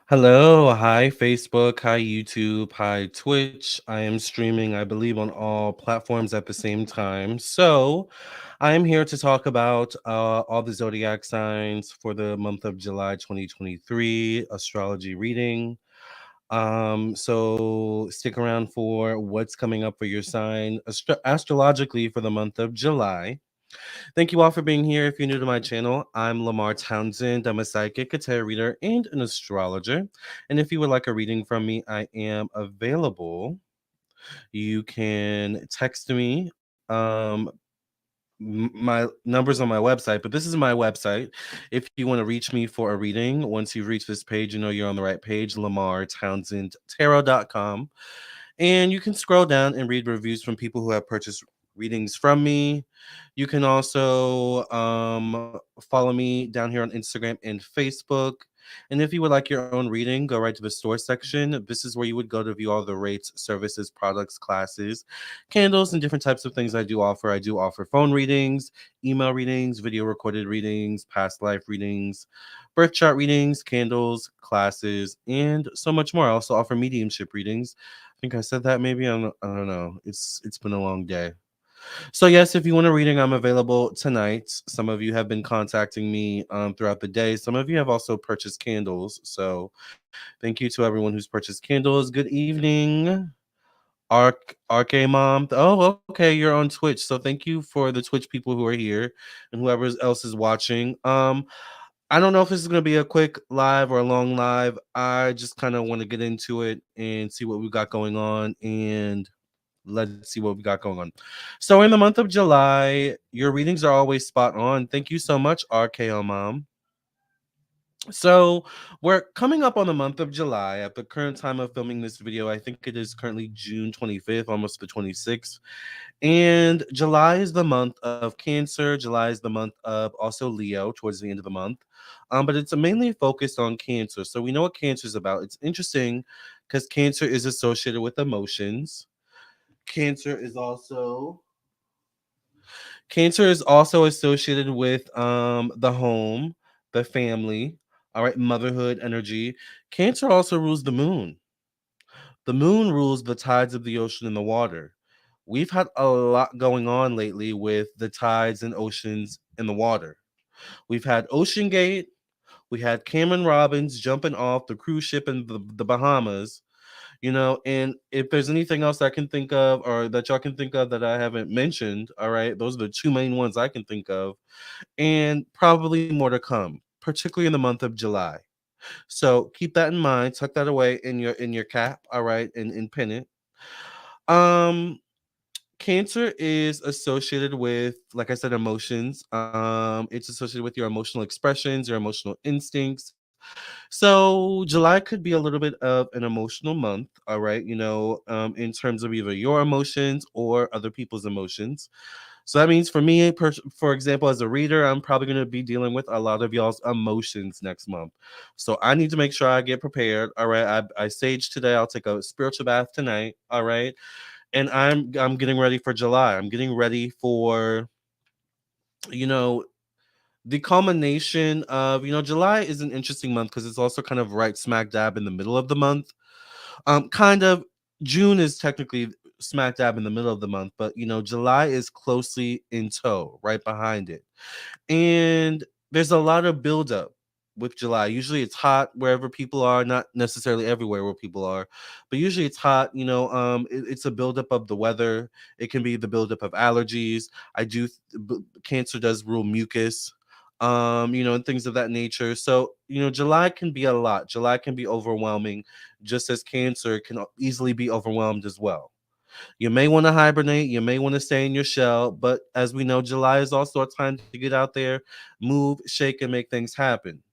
Hello, hi Facebook, hi YouTube, hi Twitch. I am streaming, I believe, on all platforms at the same time. So, I am here to talk about all the zodiac signs for the month of July 2023 astrology reading. So stick around for what's coming up for your sign astrologically for the month of July. Thank you all for being here. If you're new to my channel, I'm Lamarr Townsend. I'm a psychic, a tarot reader, and an astrologer. And if you would like a reading from me, I am available. You can text me. My number's on my website, but this is my website. If you want to reach me for a reading, once you reach this page, you know you're on the right page, lamartownsendtarot.com. And you can scroll down and read reviews from people who have purchased readings from me. You can also follow me down here on Instagram and Facebook. And if you would like your own reading, go right to the store section. This is where you would go to view all the rates, services, products, classes, candles, and different types of things I do offer. I do offer phone readings, email readings, video recorded readings, past life readings, birth chart readings, candles, classes, and so much more. I also offer mediumship readings. I think I said that maybe. I don't know. It's been a long day. So yes, if you want a reading, I'm available tonight. Some of you have been contacting me throughout the day. Some of you have also purchased candles. So thank you to everyone who's purchased candles. Good evening, RK Mom. Oh, okay, you're on Twitch. So thank you for the Twitch people who are here and whoever else is watching. I don't know if this is gonna be a quick live or a long live. I just kind of want to get into it and see what we got going on, and let's see what we got going on. So in the month of July, your readings are always spot on. Thank you so much, RKO Mom. So we're coming up on the month of July. At the current time of filming this video, I think it is currently June 25th, almost the 26th. And July is the month of Cancer. July is the month of also Leo towards the end of the month. But it's mainly focused on Cancer. So we know what Cancer is about. It's interesting because Cancer is associated with emotions. Cancer is also Cancer is also associated with the home, the family, all right, motherhood energy. Cancer also rules the moon. The moon rules the tides of the ocean and the water. We've had a lot going on lately with the tides and oceans and the water. We've had Ocean Gate, we had Cameron Robbins jumping off the cruise ship in the Bahamas, and if there's anything else I can think of or that y'all can think of that I haven't mentioned, all right, those are the two main ones I can think of, and probably more to come, particularly in the month of July. So keep that in mind, tuck that away in your cap, all right, and pin it. Um, Cancer is associated with, like I said, emotions. It's associated with your emotional expressions, your emotional instincts. So July could be a little bit of an emotional month, all right, in terms of either your emotions or other people's emotions. So that means for me, for example, as a reader, I'm probably going to be dealing with a lot of y'all's emotions next month. So I need to make sure I get prepared. All right, I sage today. I'll take a spiritual bath tonight. All right, and I'm getting ready for July. I'm getting ready for you know the culmination of July is an interesting month because it's also kind of right smack dab in the middle of the month. Kind of June is technically smack dab in the middle of the month, but July is closely in tow, right behind it. And there's a lot of buildup with July. Usually it's hot wherever people are, not necessarily everywhere where people are, but usually it's hot. It's a buildup of the weather. It can be the buildup of allergies. Cancer does rule mucus, and things of that nature. So, July can be a lot. July can be overwhelming, just as Cancer can easily be overwhelmed as well. You may want to hibernate, you may want to stay in your shell, but as we know, July is also a time to get out there, move, shake, and make things happen.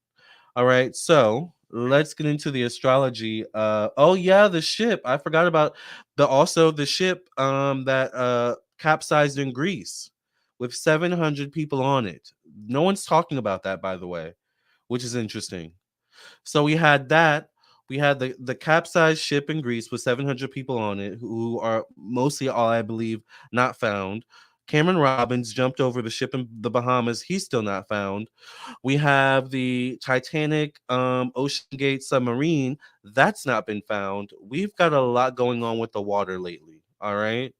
All right, so let's get into the astrology. Oh yeah, the ship. I forgot about the ship that capsized in Greece with 700 people on it. No one's talking about that, by the way, which is interesting. So we had that. We had the capsized ship in Greece with 700 people on it, who are mostly all I believe not found. Cameron Robbins jumped over the ship in the Bahamas. He's still not found. We have the Titanic Ocean Gate submarine. That's not been found. We've got a lot going on with the water lately. All right.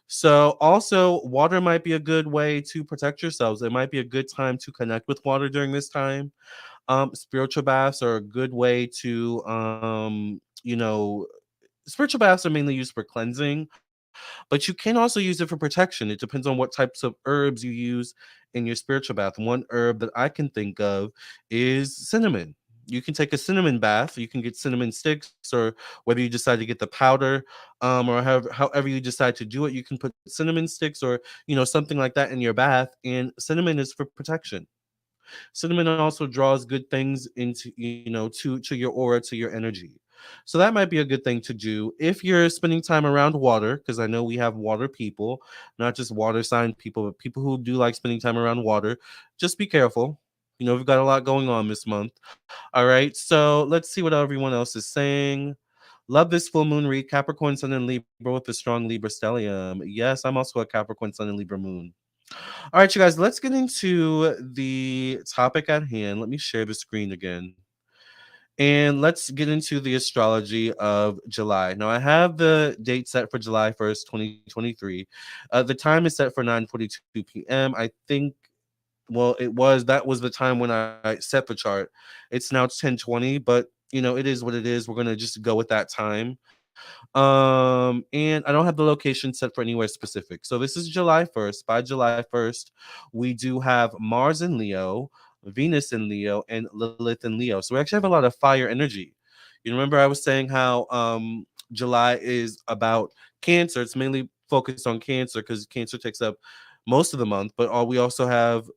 So, also, water might be a good way to protect yourselves. It might be a good time to connect with water during this time. Spiritual baths are a good way to, spiritual baths are mainly used for cleansing, but you can also use it for protection. It depends on what types of herbs you use in your spiritual bath. One herb that I can think of is cinnamon. You can take a cinnamon bath. You can get cinnamon sticks, or whether you decide to get the powder, or however you decide to do it, you can put cinnamon sticks or something like that in your bath. And cinnamon is for protection. Cinnamon also draws good things into to your aura, to your energy. So that might be a good thing to do if you're spending time around water, because I know we have water people, not just water sign people, but people who do like spending time around water. Just be careful. We've got a lot going on this month. All right, so let's see what everyone else is saying. Love this full moon read. Capricorn Sun and Libra with a strong Libra stellium. Yes, I'm also a Capricorn Sun and Libra moon. All right, you guys, let's get into the topic at hand. Let me share the screen again. And let's get into the astrology of July. Now, I have the date set for July 1st, 2023. The time is set for 9:42 p.m. I think, well, that was the time when I set the chart. It's now 10:20, but it is what it is. We're going to just go with that time. And I don't have the location set for anywhere specific. So this is July 1st. By July 1st, we do have Mars in Leo, Venus in Leo, and Lilith in Leo. So we actually have a lot of fire energy. You remember I was saying how July is about Cancer. It's mainly focused on Cancer because Cancer takes up most of the month, but we also have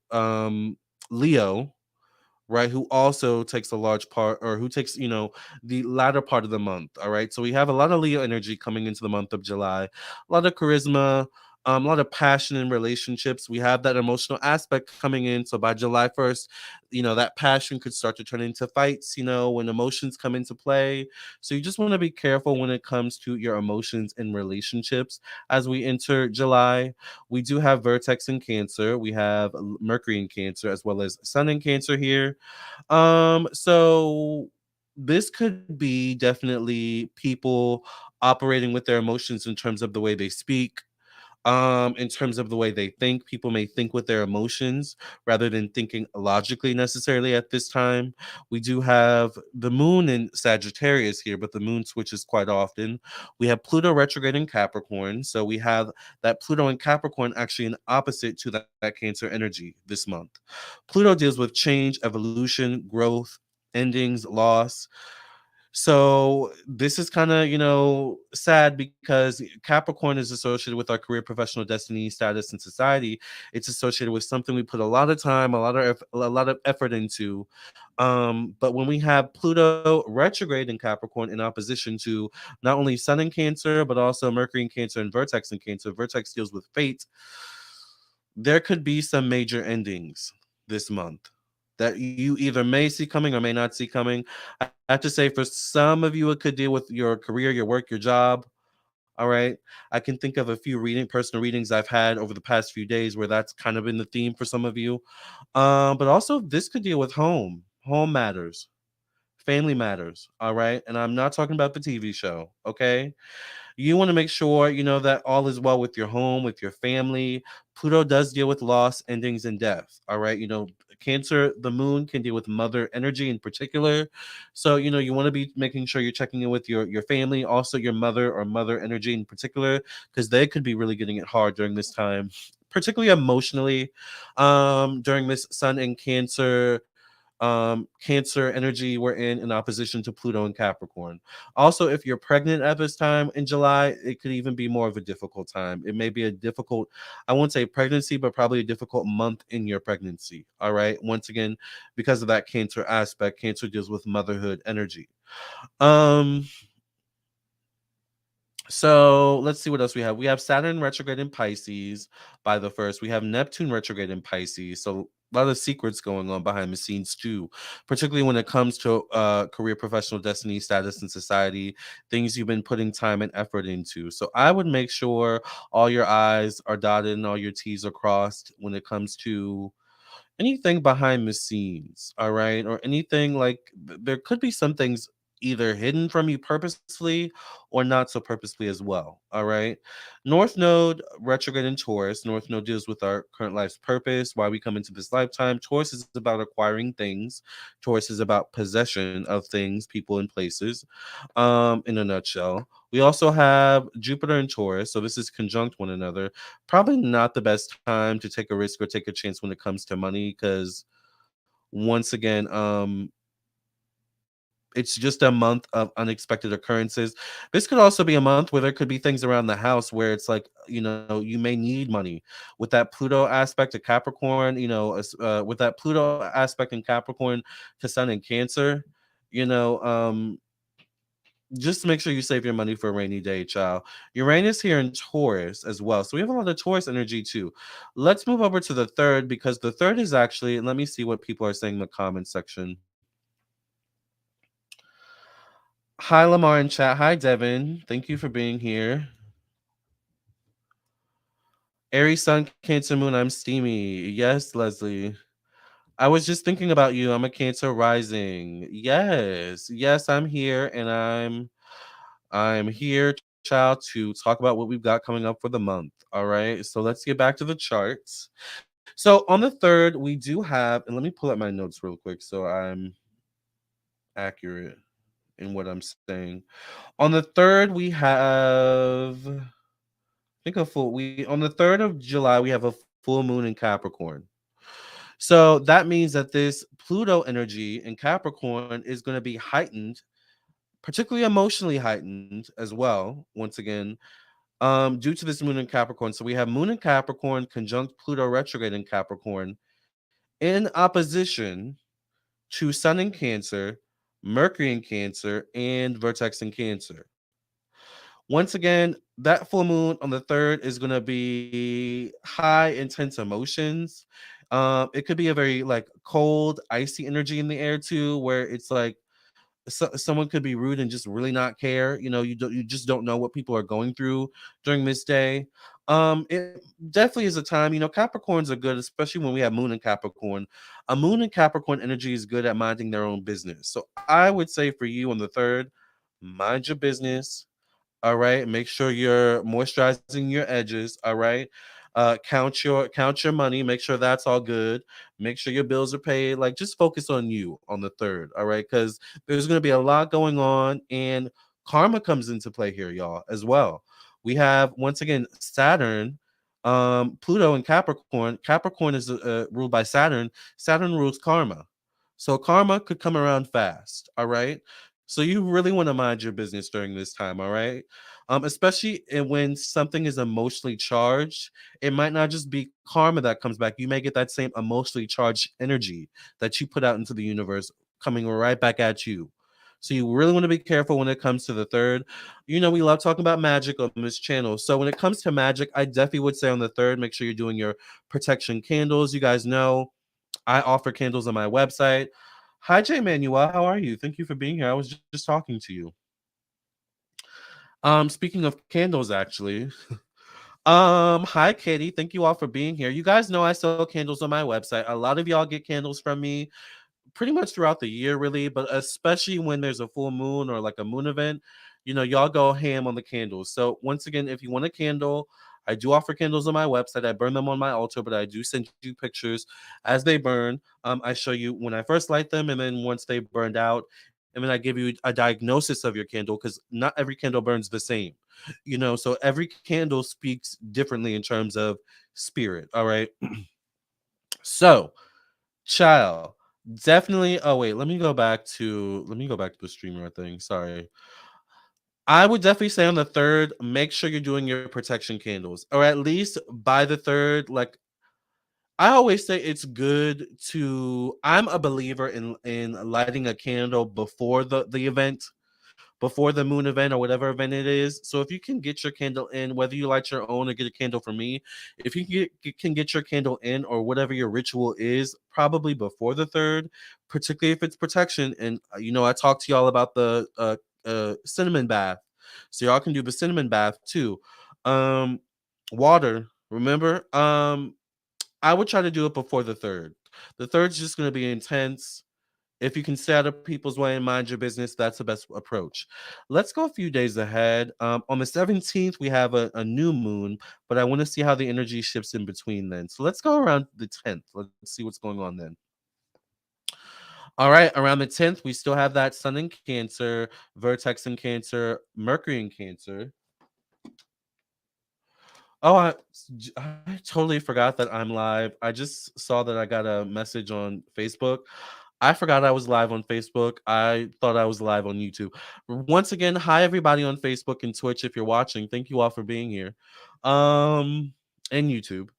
Leo, right, who also takes a large part, or who takes the latter part of the month. All right, so we have a lot of Leo energy coming into the month of July, a lot of charisma, a lot of passion in relationships. We have that emotional aspect coming in, so by July 1st, that passion could start to turn into fights, when emotions come into play. So you just want to be careful when it comes to your emotions in relationships as we enter July. We do have vertex in Cancer, we have Mercury in Cancer, as well as Sun in Cancer here. So this could be definitely people operating with their emotions in terms of the way they speak, in terms of the way they think. People may think with their emotions rather than thinking logically necessarily at this time. We do have the moon in Sagittarius here, but the moon switches quite often. We have Pluto retrograde in Capricorn. So we have that Pluto in Capricorn actually an opposite to that Cancer energy this month. Pluto deals with change, evolution, growth, endings, loss. So this is kind of, sad because Capricorn is associated with our career, professional destiny, status, and society. It's associated with something we put a lot of time, a lot of effort into. But when we have Pluto retrograde in Capricorn in opposition to not only Sun in Cancer, but also Mercury in Cancer and Vertex in Cancer, Vertex deals with fate. There could be some major endings this month that you either may see coming or may not see coming. I have to say, for some of you, it could deal with your career, your work, your job. All right. I can think of a few personal readings I've had over the past few days where that's kind of been the theme for some of you. But also, this could deal with home matters, family matters. All right. And I'm not talking about the TV show. Okay. You want to make sure that all is well with your home, with your family. Pluto does deal with loss, endings, and death. All right, Cancer, the moon can deal with mother energy in particular. So you want to be making sure you're checking in with your family, also your mother or mother energy in particular, because they could be really getting it hard during this time, particularly emotionally. During this Sun and Cancer energy we're in opposition to Pluto and Capricorn. Also, if you're pregnant at this time in July, it could even be more of a difficult time. It may be a difficult, I won't say pregnancy, but probably a difficult month in your pregnancy. All right. Once again, because of that Cancer aspect, Cancer deals with motherhood energy. Um, so let's see what else we have. We have Saturn retrograde in Pisces by the 1st. We have Neptune retrograde in Pisces. So A lot of secrets going on behind the scenes too, particularly when it comes to career, professional destiny, status in society, things you've been putting time and effort into. So I would make sure all your I's are dotted and all your T's are crossed when it comes to anything behind the scenes, all right? Or anything like there could be some things either hidden from you purposefully or not so purposefully as well, all right? North Node retrograde in Taurus. North Node deals with our current life's purpose, why we come into this lifetime. Taurus is about acquiring things. Taurus is about possession of things, people, and places, in a nutshell. We also have Jupiter and Taurus, so this is conjunct one another. Probably not the best time to take a risk or take a chance when it comes to money, because once again, it's just a month of unexpected occurrences. This could also be a month where there could be things around the house where it's like, you may need money. With that Pluto aspect of Capricorn, with that Pluto aspect in Capricorn to Sun in Cancer, you know, just make sure you save your money for a rainy day, child. Uranus here in Taurus as well. So we have a lot of Taurus energy too. Let's move over to the third, because the third is actually, let me see what people are saying in the comment section. Hi, Lamarr in chat. Hi, Devin. Thank you for being here. Aries, Sun, Cancer, Moon. I'm steamy. Yes, Leslie. I was just thinking about you. I'm a Cancer rising. Yes. Yes, I'm here, and I'm here, child, to talk about what we've got coming up for the month. All right. So let's get back to the charts. So on the third, we do have, and let me pull up my notes real quick so I'm accurate in what I'm saying. On the third, we have, I think a full we on the 3rd of July, we have a full moon in Capricorn. So that means that this Pluto energy in Capricorn is going to be heightened, particularly emotionally heightened as well. Once again, due to this moon in Capricorn. So we have moon in Capricorn conjunct Pluto retrograde in Capricorn in opposition to Sun in Cancer, Mercury in Cancer, and Vertex in Cancer. Once again, that full moon on the 3rd is going to be high intense emotions. It could be a very like cold, icy energy in the air too, where it's like someone could be rude and just really not care. You just don't know what people are going through during this day. It definitely is a time. Capricorns are good, especially when we have moon in Capricorn. A moon in Capricorn energy is good at minding their own business. So I would say for you on the 3rd, mind your business. All right. Make sure you're moisturizing your edges. All right. Count your money. Make sure that's all good. Make sure your bills are paid. Like, just focus on you on the 3rd. All right. Because there's going to be a lot going on, and karma comes into play here, y'all, as well. We have, once again, Saturn, Pluto and Capricorn. Capricorn is ruled by Saturn. Saturn rules karma. So karma could come around fast. All right. So you really want to mind your business during this time, all right? Especially when something is emotionally charged, it might not just be karma that comes back. You may get that same emotionally charged energy that you put out into the universe coming right back at you. So you really want to be careful when it comes to the 3rd. We love talking about magic on this channel. So when it comes to magic, I definitely would say on the 3rd, make sure you're doing your protection candles. You guys know I offer candles on my website. Hi, J. Manuel. How are you? Thank you for being here. I was just talking to you. Speaking of candles, actually. Hi, Katie. Thank you all for being here. You guys know I sell candles on my website. A lot of y'all get candles from me pretty much throughout the year, really, but especially when there's a full moon or like a moon event, y'all go ham on the candles. So once again, if you want a candle, I do offer candles on my website. I burn them on my altar, but I do send you pictures as they burn. I show you when I first light them, and then once they burned out, and then I give you a diagnosis of your candle, because not every candle burns the same. So every candle speaks differently in terms of spirit. All right. So, child, definitely. Oh wait, let me go back to the streamer thing. Sorry. I would definitely say on the 3rd, make sure you're doing your protection candles, or at least by the 3rd. Like, I always say, it's good to. I'm a believer in lighting a candle before the event, before the moon event or whatever event it is. So if you can get your candle in, whether you light your own or get a candle from me, if you can get your candle in or whatever your ritual is, probably before the third, particularly if it's protection. And I talked to y'all about the cinnamon bath, so y'all can do the cinnamon bath too. Water, remember? I would try to do it before the third. The third's just going to be intense. If you can stay out of people's way and mind your business, that's the best approach. Let's go a few days ahead. On the 17th, we have a new moon, but I want to see how the energy shifts in between then. So let's go around the 10th. Let's see what's going on then. All right, around the 10th, we still have that Sun in Cancer, Vertex in Cancer, Mercury in Cancer. Oh, I totally forgot that I'm live. I just saw that I got a message on Facebook. I forgot I was live on Facebook. I thought I was live on YouTube. Once again, hi everybody on Facebook and Twitch if you're watching. Thank you all for being here. And YouTube.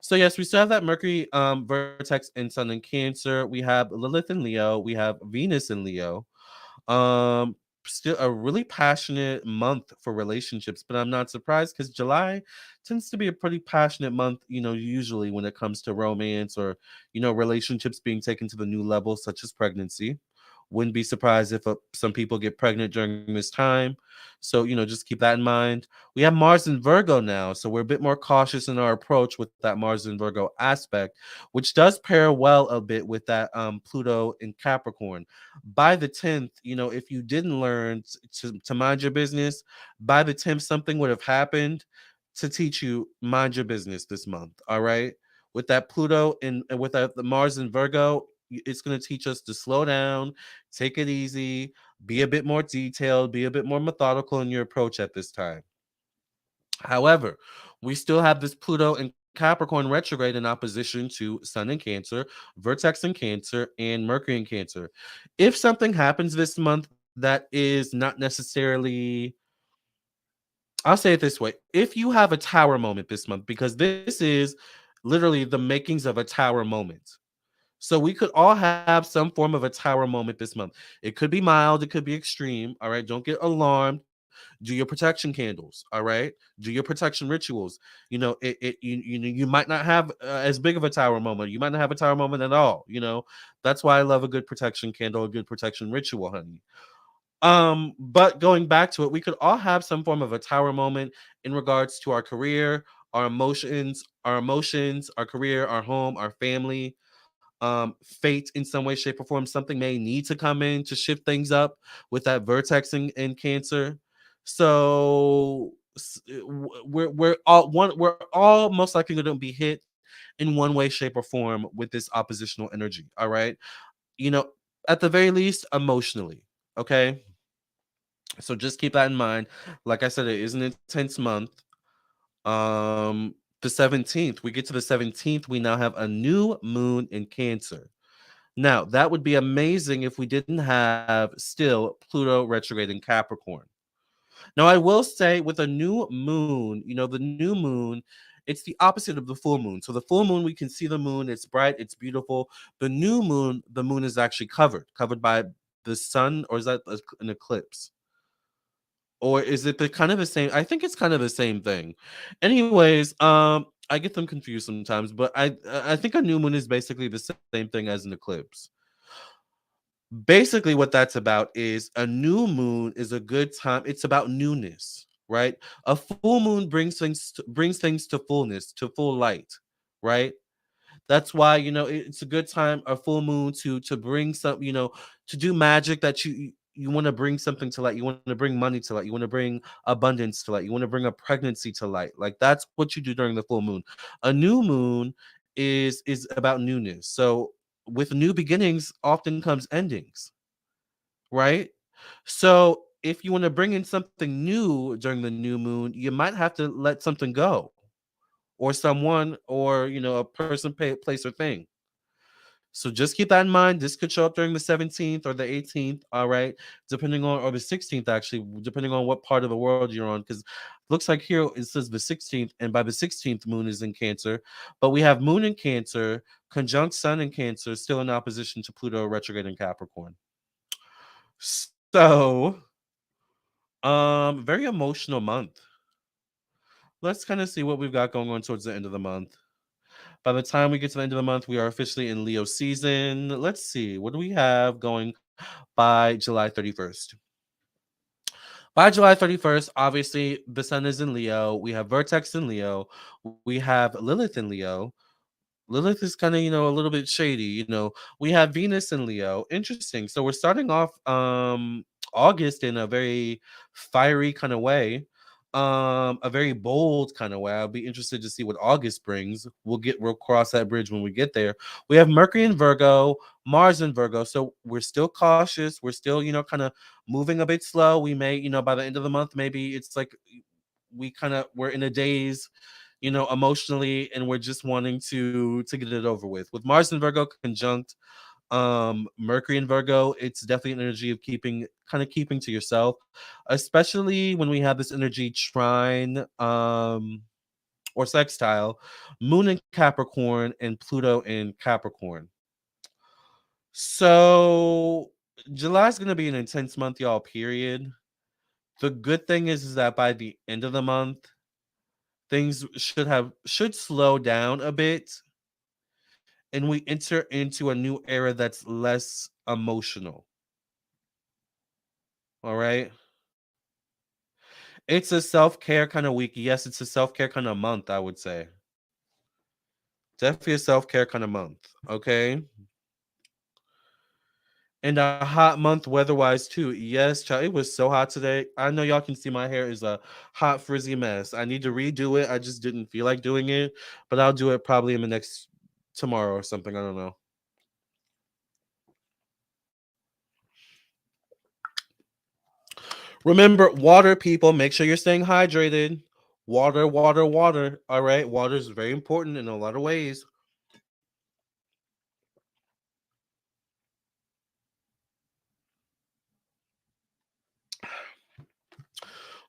So yes, we still have that Mercury, Vertex, and Sun in Cancer. We have Lilith in Leo. We have Venus in Leo. Um, Still a really passionate month for relationships, but I'm not surprised because July tends to be a pretty passionate month, usually when it comes to romance or, relationships being taken to the new level, such as pregnancy. Wouldn't be surprised if some people get pregnant during this time. So, just keep that in mind. We have Mars in Virgo now, so we're a bit more cautious in our approach with that Mars in Virgo aspect, which does pair well a bit with that Pluto in Capricorn. By the 10th, if you didn't learn to mind your business, by the 10th, something would have happened to teach you mind your business this month. All right. With that Pluto and with the Mars in Virgo, it's going to teach us to slow down, take it easy, be a bit more detailed, be a bit more methodical in your approach at this time. However, we still have this Pluto and Capricorn retrograde in opposition to Sun in Cancer, Vertex in Cancer, and Mercury in Cancer. If something happens this month that is not necessarily, I'll say it this way: if you have a tower moment this month, because this is literally the makings of a tower moment. So we could all have some form of a tower moment this month. It could be mild, it could be extreme. All right. Don't get alarmed. Do your protection candles. All right. Do your protection rituals. You might not have as big of a tower moment. You might not have a tower moment at all. That's why I love a good protection candle, a good protection ritual, honey. But going back to it, we could all have some form of a tower moment in regards to our career, our career, our home, our family. Fate in some way, shape, or form. Something may need to come in to shift things up with that vertex in Cancer. So we're all most likely going to be hit in one way, shape, or form with this oppositional energy. All right, you know, at the very least, emotionally. Okay, so just keep that in mind. Like I said, it is an intense month. The 17th, we get to the 17th, we now have a new moon in Cancer. Now, that would be amazing if we didn't have still Pluto retrograde in Capricorn. Now, I will say with a new moon, the new moon, it's the opposite of the full moon. So the full moon, we can see the moon, it's bright, it's beautiful. The new moon, the moon is actually covered by the sun, or is that an eclipse? Or is it the kind of the same? I think it's kind of the same thing. Anyways, I get them confused sometimes, but I think a new moon is basically the same thing as an eclipse. Basically, what that's about is a new moon is a good time. It's about newness, right? A full moon brings things to fullness, to full light, right? That's why it's a good time, a full moon, to bring some, to do magic that you want to bring something to light. You want to bring money to light. You want to bring abundance to light. You want to bring a pregnancy to light. Like that's what you do during the full moon. A new moon is about newness. So with new beginnings often comes endings, right? So if you want to bring in something new during the new moon, you might have to let something go, or someone, or a person, place, or thing. So just keep that in mind. This could show up during the 17th or the 18th, all right, depending on, or the 16th, actually, depending on what part of the world you're on, because looks like here it says the 16th, and by the 16th, moon is in Cancer. But we have moon in Cancer, conjunct sun in Cancer, still in opposition to Pluto retrograde in Capricorn. So Very emotional month. Let's kind of see what we've got going on towards the end of the month. By the time we get to the end of the month, we are officially in Leo season. Let's see, what do we have going by July 31st? By July 31st, obviously, the sun is in Leo. We have Vertex in Leo. We have Lilith in Leo. Lilith is kind of, a little bit shady. We have Venus in Leo. Interesting. So we're starting off August in a very fiery kind of way. A very bold kind of way. I'll be interested to see what August brings. We'll cross that bridge when we get there. We have Mercury in Virgo, Mars in Virgo. So we're still cautious. We're still, kind of moving a bit slow. We may, by the end of the month, maybe it's like we're in a daze, emotionally, and we're just wanting to get it over with Mars and Virgo conjunct Mercury and Virgo. It's definitely an energy of keeping to yourself, especially when we have this energy trine or sextile Moon in Capricorn and Pluto in Capricorn. So July's going to be an intense month, y'all, period. The good thing is that by the end of the month, things should slow down a bit, and we enter into a new era that's less emotional. All right. It's a self-care kind of week. Yes, it's a self-care kind of month, I would say. Definitely a self-care kind of month. Okay. And a hot month weather-wise too. Yes, child, it was so hot today. I know y'all can see my hair is a hot frizzy mess. I need to redo it. I just didn't feel like doing it, but I'll do it probably in the next tomorrow or something. I don't know. Remember, water, people. Make sure you're staying hydrated. Water, water, water. All right. Water is very important in a lot of ways.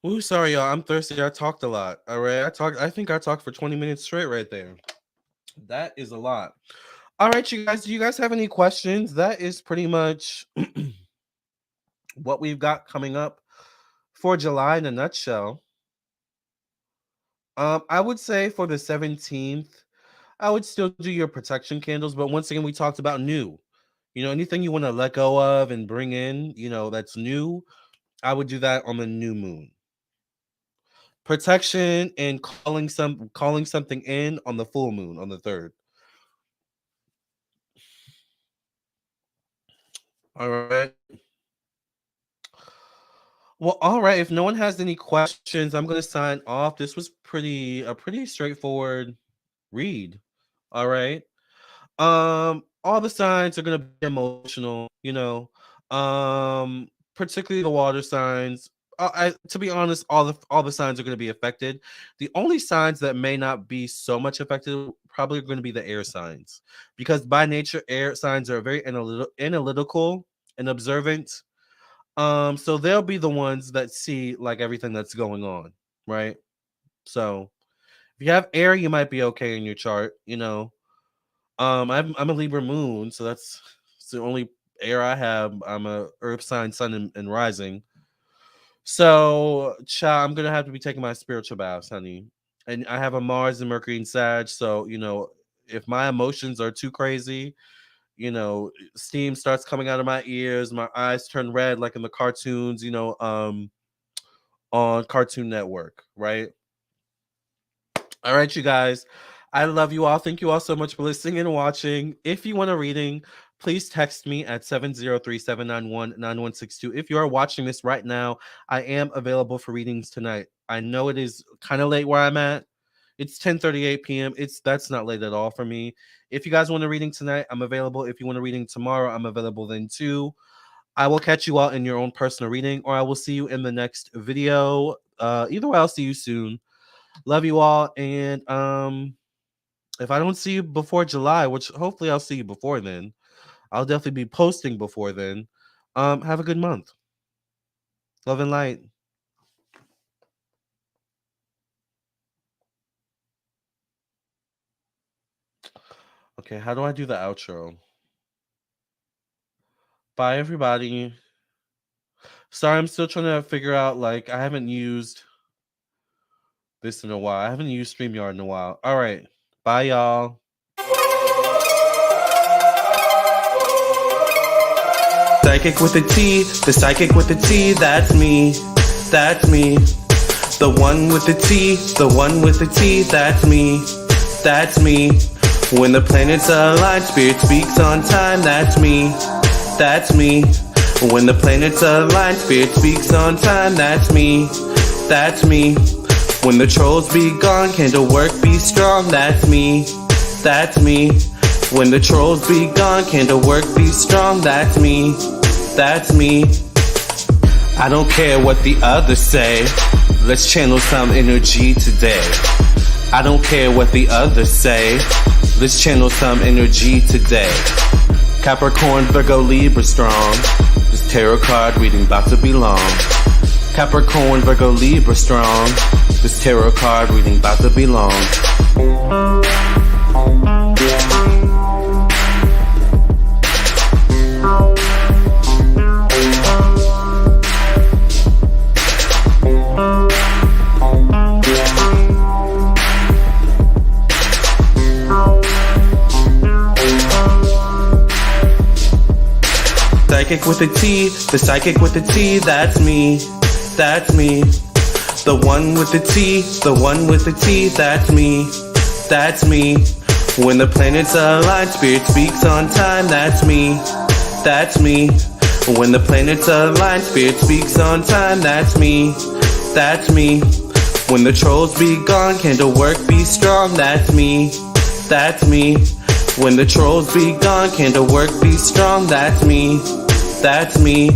Ooh, sorry, y'all. I'm thirsty. I talked a lot. All right. I think I talked for 20 minutes straight right there. That is a lot. All right, you guys. Do you guys have any questions? That is pretty much what we've got coming up for July in a nutshell. I would say for the 17th, I would still do your protection candles, but once again, we talked about new. Anything you want to let go of and bring in, that's new, I would do that on the new moon. Protection and calling something in on the full moon on the 3rd. All right. Well, all right. If no one has any questions, I'm gonna sign off. This was a pretty straightforward read. All right. All the signs are gonna be emotional, particularly the water signs. To be honest, all the signs are gonna be affected. The only signs that may not be so much affected probably are gonna be the air signs, because by nature, air signs are very analytical and observant. So they'll be the ones that see like everything that's going on, right? So if you have air, you might be okay in your chart, I'm a Libra moon, so it's the only air I have. I'm a Earth sign, sun, and rising. So, I'm gonna have to be taking my spiritual baths, honey. And I have a Mars and Mercury and Sag, so if my emotions are too crazy, steam starts coming out of my ears, my eyes turn red, like in the cartoons, on Cartoon Network, right? All right, you guys. I love you all. Thank you all so much for listening and watching. If you want a reading, please text me at 703-791-9162. If you are watching this right now, I am available for readings tonight. I know it is kind of late where I'm at. It's 10:38 p.m. That's not late at all for me. If you guys want a reading tonight, I'm available. If you want a reading tomorrow, I'm available then too. I will catch you all in your own personal reading, or I will see you in the next video. Either way, I'll see you soon. Love you all, and if I don't see you before July, which hopefully I'll see you before then, I'll definitely be posting before then. Have a good month. Love and light. Okay, how do I do the outro? Bye, everybody. Sorry, I'm still trying to figure out, like, I haven't used this in a while. I haven't used StreamYard in a while. All right. Bye, y'all. Psychic with a T, the psychic with a T, that's me. That's me. The one with the T, the one with the T, that's me. That's me. When the planets align, spirit speaks on time, that's me. That's me. When the planets align, spirit speaks on time, that's me. That's me. When the trolls be gone, candle work be strong, that's me. That's me. When the trolls be gone, candle work be strong, that's me. That's me. I don't care what the others say. Let's channel some energy today. I don't care what the others say. Let's channel some energy today. Capricorn, Virgo, Libra strong. This tarot card reading about to be long. Capricorn, Virgo, Libra strong. This tarot card reading about to be long. Psychic with a T, the psychic with a T, that's me. That's me. The one with the T, the one with the T, that's me. That's me. When the planets align, spirit speaks on time, that's me. That's me. When the planets align, spirit speaks on time, that's me. That's me. When the trolls be gone, candle work be strong, that's me. That's me. When the trolls be gone, candle work be strong, that's me. That's me.